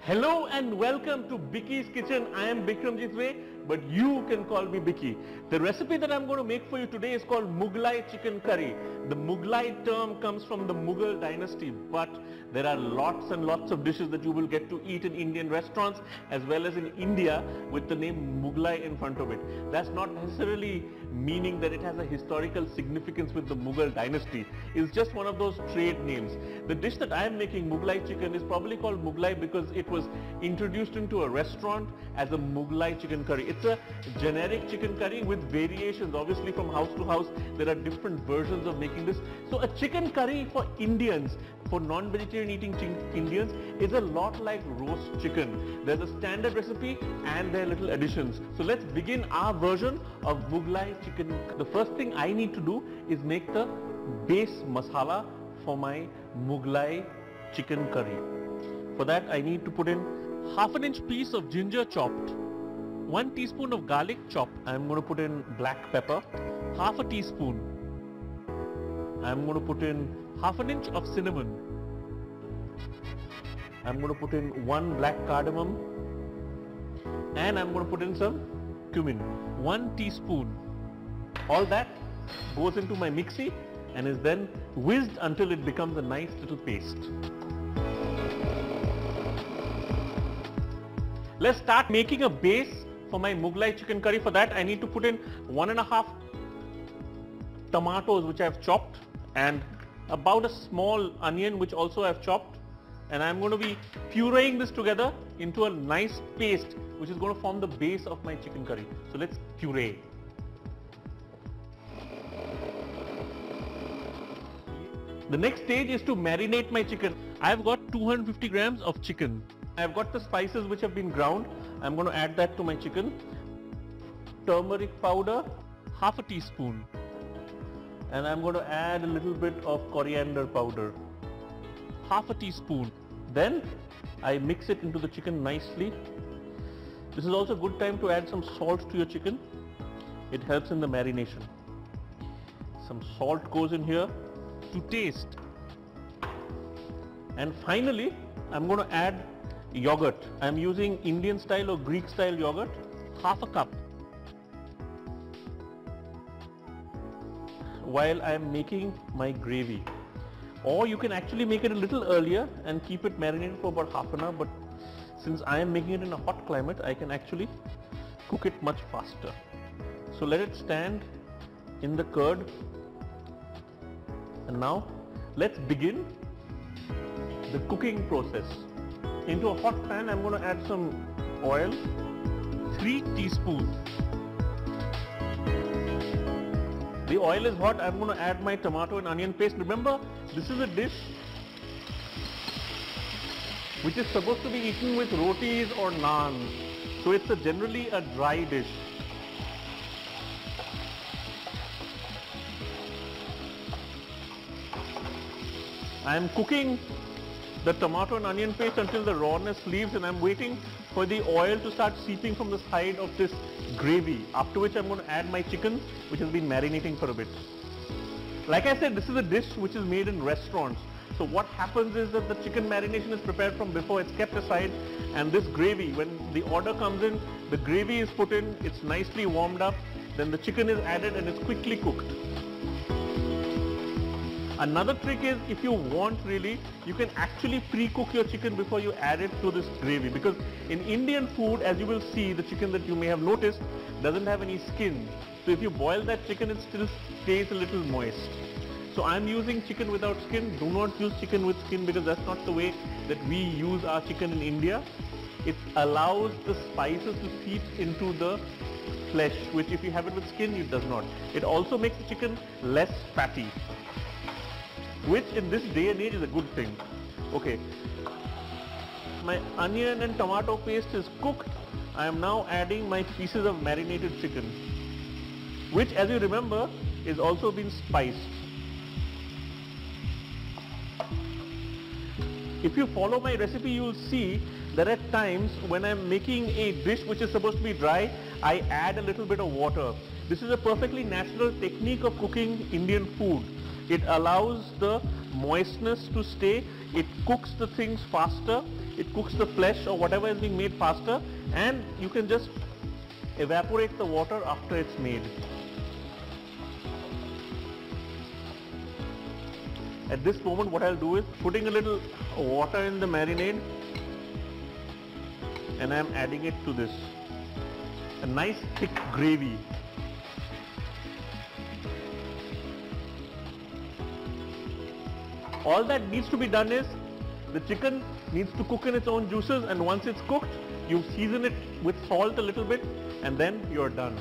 Hello and welcome to Bicky's Kitchen. I am Bikramjit Ray, but you can call me Bicky. The recipe that I'm going to make for you today is called Muglai chicken curry. The Muglai term comes from the Mughal dynasty, but there are lots and lots of dishes that you will get to eat in Indian restaurants as well as in India with the name Muglai in front of it. That's not necessarily meaning that it has a historical significance with the Mughal dynasty. It's just one of those trade names. The dish that I am making, Muglai chicken, is probably called Muglai because it was introduced into a restaurant as a Muglai chicken curry. It's a generic chicken curry with variations. Obviously from house to house there are different versions of making this. So a chicken curry for Indians, for non-vegetarian eating Indians, is a lot like roast chicken. There's a standard recipe and there are little additions. So let's begin our version of Muglai chicken. The first thing I need to do is make the base masala for my Muglai chicken curry. For that I need to put in half an inch piece of ginger chopped, 1 teaspoon of garlic chopped. I'm going to put in black pepper, half a teaspoon. I'm going to put in half an inch of cinnamon. I'm going to put in 1 black cardamom, and I'm going to put in some cumin, 1 teaspoon. All that goes into my mixie and is then whizzed until it becomes a nice little paste. Let's start making a base for my Muglai chicken curry. For that I need to put in 1.5 tomatoes which I have chopped, and about a small onion which also I have chopped, and I'm going to be pureeing this together into a nice paste which is going to form the base of my chicken curry. So let's puree. The next stage is to marinate my chicken. I've got 250 grams of chicken. I've got the spices which have been ground. I'm going to add that to my chicken. Turmeric powder, half a teaspoon. And I'm going to add a little bit of coriander powder, half a teaspoon. Then I mix it into the chicken nicely. This is also a good time to add some salt to your chicken. It helps in the marination. Some salt goes in here to taste. And finally I'm going to add yogurt. I'm using Indian style or Greek style yogurt, half a cup, while I am making my gravy. Or you can actually make it a little earlier and keep it marinated for about half an hour, but since I am making it in a hot climate, I can actually cook it much faster. So let it stand in the curd, and now let's begin the cooking process. Into a hot pan I'm going to add some oil, 3 teaspoons. The oil is hot. I'm going to add my tomato and onion paste. Remember, this is a dish which is supposed to be eaten with rotis or naan. So it's generally a dry dish. I am cooking the tomato and onion paste until the rawness leaves, and I'm waiting for the oil to start seeping from the side of this gravy, after which I'm going to add my chicken which has been marinating for a bit. Like I said, this is a dish which is made in restaurants. So what happens is that the chicken marination is prepared from before, it's kept aside, and this gravy, when the order comes in, the gravy is put in, it's nicely warmed up, then the chicken is added and it's quickly cooked. Another trick is, if you want really, you can actually pre-cook your chicken before you add it to this gravy, because in Indian food, as you will see, the chicken that you may have noticed doesn't have any skin. So if you boil that chicken, it still stays a little moist. So I'm using chicken without skin. Do not use chicken with skin because that's not the way that we use our chicken in India. It allows the spices to seep into the flesh, which if you have it with skin, it does not. It also makes the chicken less fatty, which in this day and age is a good thing. Okay, my onion and tomato paste is cooked. I am now adding my pieces of marinated chicken, which, as you remember, is also been spiced. If you follow my recipe, you will see that at times when I am making a dish which is supposed to be dry, I add a little bit of water. This is a perfectly natural technique of cooking Indian food. It allows the moistness to stay, it cooks the things faster, it cooks the flesh or whatever is being made faster, and you can just evaporate the water after it's made. At this moment what I'll do is putting a little water in the marinade and I'm adding it to this. A nice thick gravy. All that needs to be done is the chicken needs to cook in its own juices, and once it's cooked you season it with salt a little bit and then you're done.